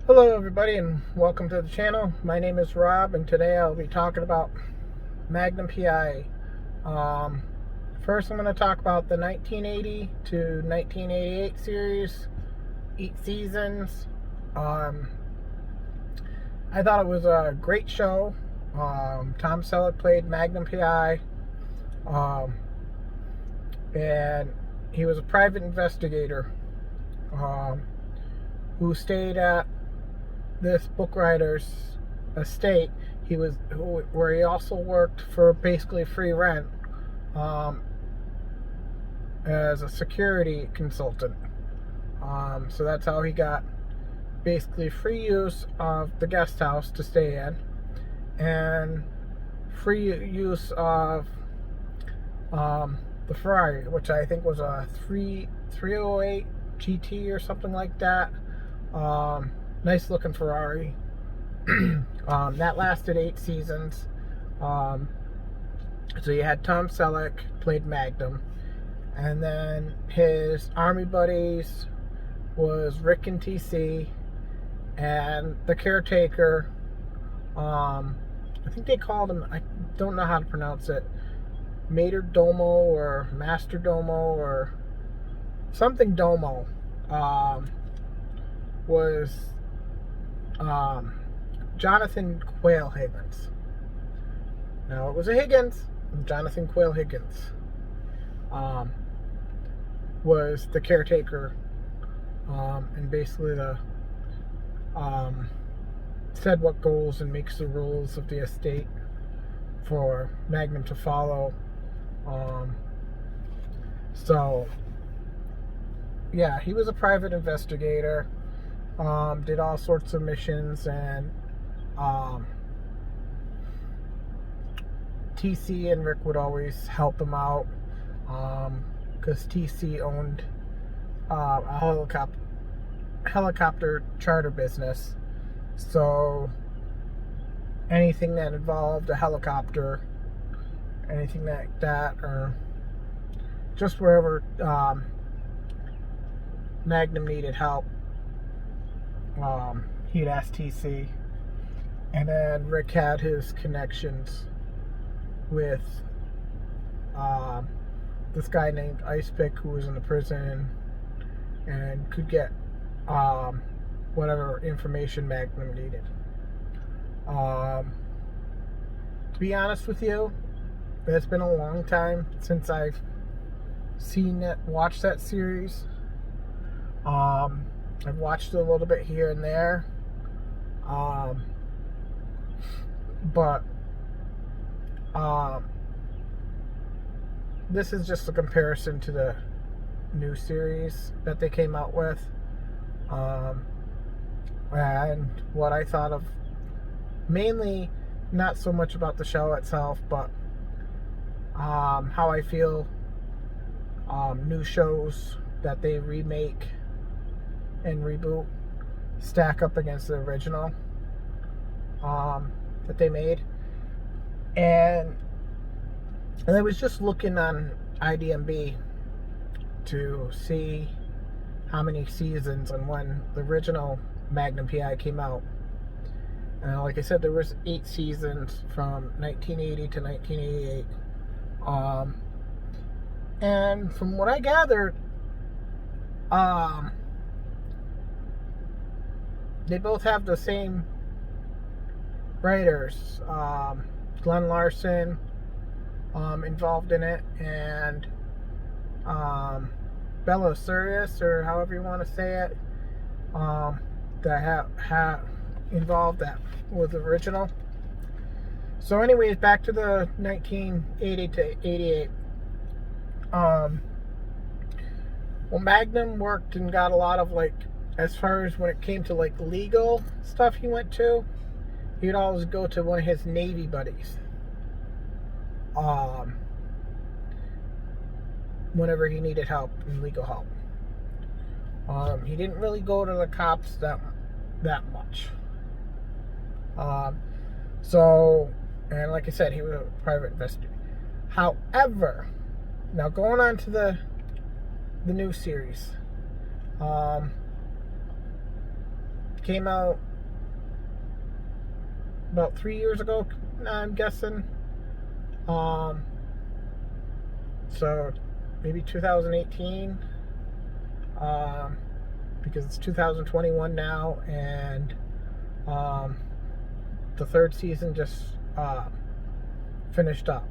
Hello everybody and welcome to the channel. My name is Rob and today I'll be talking about Magnum P.I. First I'm going to talk about the 1980 to 1988 series, 8 seasons. I thought it was a great show. Tom Selleck played Magnum P.I. And he was a private investigator who stayed at this book writer's estate. Where he also worked for basically free rent as a security consultant. So that's how he got basically free use of the guest house to stay in and free use of the Ferrari, which I think was a 308 GT or something like that. Nice looking Ferrari. That lasted 8 seasons. So you had Tom Selleck played Magnum, and then his army buddies was Rick and TC, and the caretaker. I think they called him, I don't know how to pronounce it, Mater Domo or Master Domo or something Domo. Was Jonathan Quayle Higgins. Now it was a Higgins. Jonathan Quayle Higgins was the caretaker, and basically said what goes and makes the rules of the estate for Magnum to follow. So yeah, he was a private investigator. Did all sorts of missions, and TC and Rick would always help him out because TC owned a helicopter charter business. So anything that involved a helicopter, anything like that, or just wherever Magnum needed help, he'd ask TC. And then Rick had his connections with this guy named Icepick, who was in the prison and could get whatever information Magnum needed. To be honest with you, it's been a long time since I've watched that series. I've watched it a little bit here and there. But this is just a comparison to the new series that they came out with, and what I thought of, mainly not so much about the show itself, but how I feel new shows that they remake and reboot stack up against the original that they made. And I was just looking on IMDb to see how many seasons and when the original Magnum P.I. came out. And like I said, there was 8 seasons from 1980 to 1988. And from what I gathered, they both have the same writers. Glenn Larson involved in it, and Bella Sirius, or however you want to say it, that have involved, that was original. So anyways, back to the 1980 to 88. Well, Magnum worked and got a lot of, like, as far as when it came to like legal stuff he went to, he'd always go to one of his Navy buddies whenever he needed help, legal help. He didn't really go to the cops that much. So, and like I said, he was a private investigator. However, now going on to the new series, came out about 3 years ago, I'm guessing. So maybe 2018, because it's 2021 now, and the third season just finished up.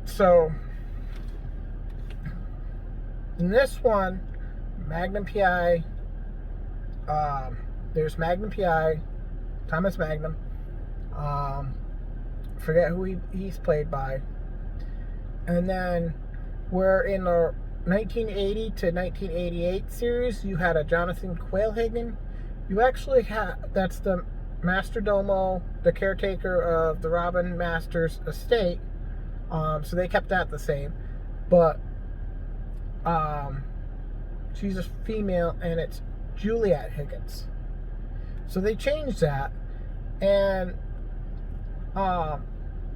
So in this one, Magnum P.I, there's Magnum P.I, Thomas Magnum. Forget who he's played by. And then we're in the 1980 to 1988 series. You had a Jonathan Quailhagen. You actually had, that's the Master Domo, the caretaker of the Robin Masters estate. So they kept that the same. But she's a female, and it's Juliet Higgins. So they changed that. And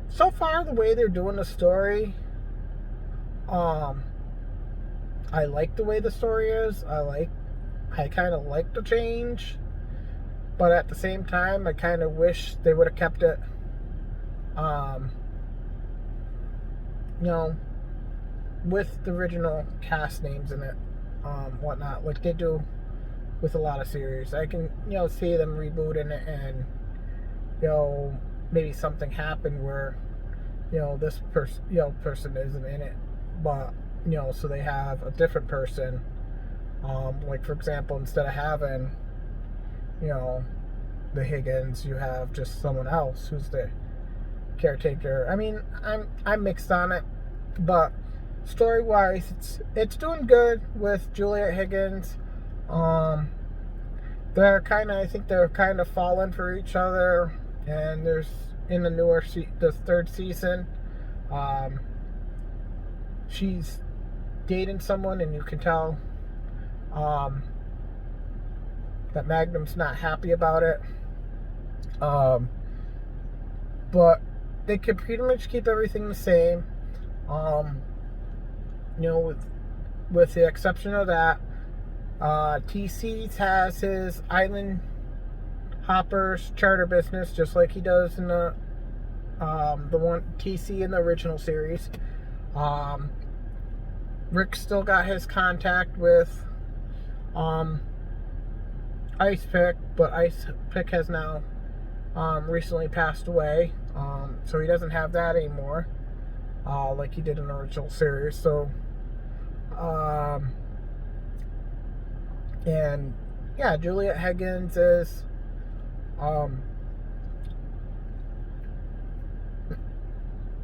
so far, the way they're doing the story, I like the way the story is. I kind of like the change, but at the same time, I kind of wish they would have kept it, with the original cast names in it, whatnot, like they do with a lot of series. I can, see them rebooting it, and, maybe something happened where, this person isn't in it, but, so they have a different person, like, for example, instead of having, the Higgins, you have just someone else who's the caretaker. I mean, I'm mixed on it, but story-wise, it's doing good with Juliet Higgins. I think they're kind of falling for each other, and there's in the third season, she's dating someone, and you can tell that Magnum's not happy about it. But they could pretty much keep everything the same. With the exception of that, TC has his island hoppers charter business, just like he does in the one TC in the original series. Rick still got his contact with Ice Pick, but Ice Pick has now recently passed away, so he doesn't have that anymore, like he did in the original series. So and yeah, Juliet Higgins is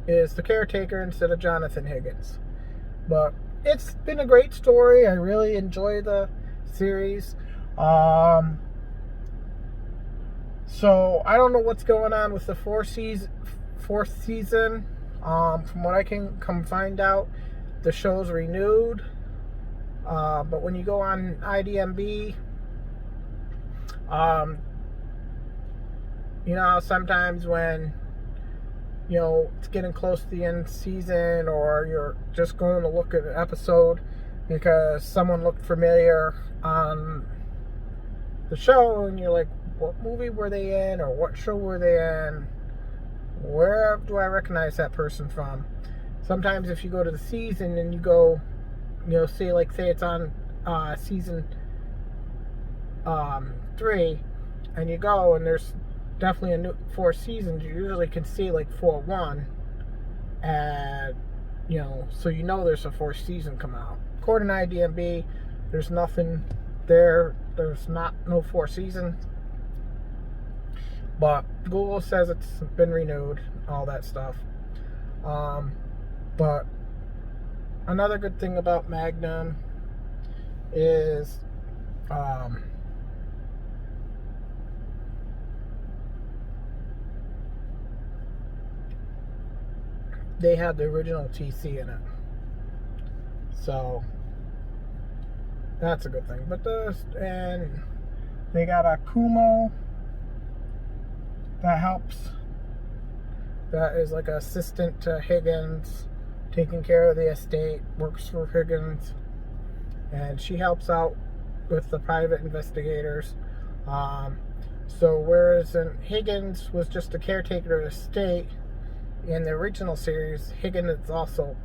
the caretaker instead of Jonathan Higgins. But it's been a great story. I really enjoy the series. So I don't know what's going on with the fourth season. From what I can come find out, the show's renewed. But when you go on IDMB, sometimes when it's getting close to the end of the season, or you're just going to look at an episode because someone looked familiar on the show, and you're like, what movie were they in, or what show were they in? Where do I recognize that person from? Sometimes if you go to the season and you go, say it's on season 3, and you go, and there's definitely a new 4 seasons, you usually can see 4-1, and so there's a 4th season come out. According to IDMB, there's nothing there. There's no 4th season, but Google says it's been renewed, all that stuff. But another good thing about Magnum is they had the original TC in it, so that's a good thing. But and they got a Kumo that helps, that is like an assistant to Higgins, taking care of the estate, works for Higgins. and she helps out with the private investigators. So whereas Higgins was just a caretaker of the state in the original series, Higgins is also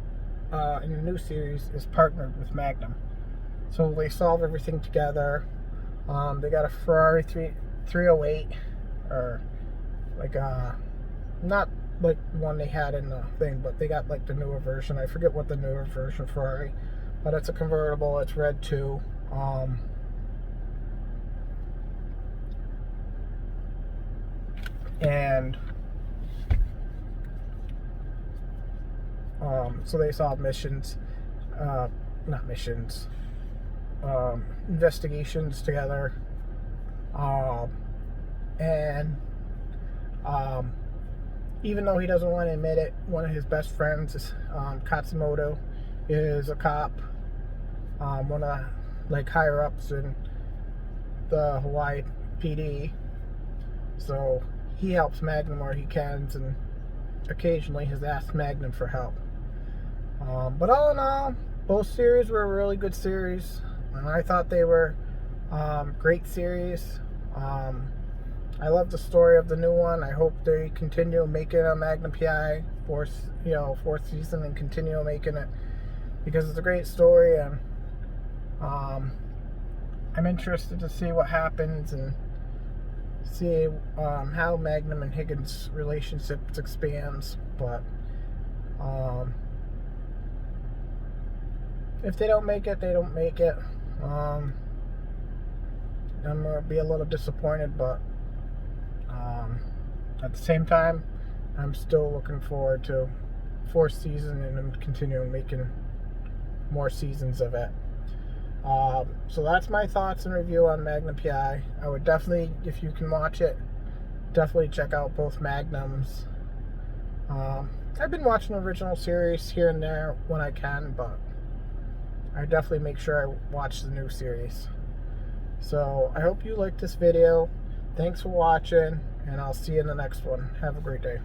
in the new series is partnered with Magnum. So they solve everything together. They got a Ferrari 308, or like not like the one they had in the thing, but they got like the newer version. I forget what the newer version Ferrari, but it's a convertible. It's red too. And so they solve missions, not missions, investigations together. And even though he doesn't want to admit it, one of his best friends, Katsumoto, is a cop, one of like higher ups in the Hawaii PD. So he helps Magnum where he can, and occasionally has asked Magnum for help. But all in all, both series were really good series, and I thought they were great series. I love the story of the new one. I hope they continue making a Magnum P.I. fourth season and continue making it, because it's a great story, and I'm interested to see what happens and see how Magnum and Higgins' relationship expands. But if they don't make it, they don't make it. I'm gonna be a little disappointed, but at the same time, I'm still looking forward to fourth season and continuing making more seasons of it. So that's my thoughts and review on Magnum P.I. I would definitely, if you can watch it, definitely check out both Magnums. I've been watching the original series here and there when I can, but I definitely make sure I watch the new series. So I hope you liked this video. Thanks for watching, and I'll see you in the next one. Have a great day.